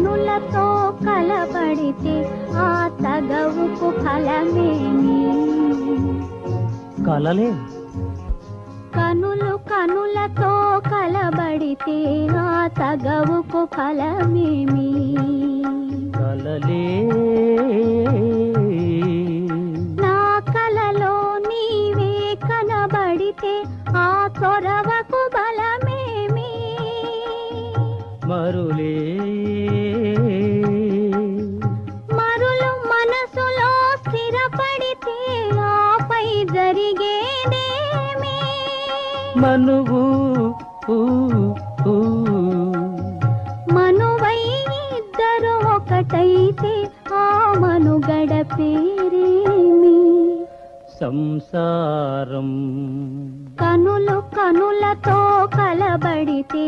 కనులతో కలబడితే ఆ తగవుకు ఫలమేమి? కలలే కనులతో కలబడితే ఆ తగవుకు ఫలమేమి? కలలే నా కలలో నీవే కనబడితే ఆ చొరవకు బలమేమి? మరులే మరులు మనసులో స్థిరపడితే ఆపై జరిగేదేమి? మనువు మనువై ఇద్దరు ఒకటైతే ఆ మనుగడ పేరేమి? సంసారం కనులతో కలబడితే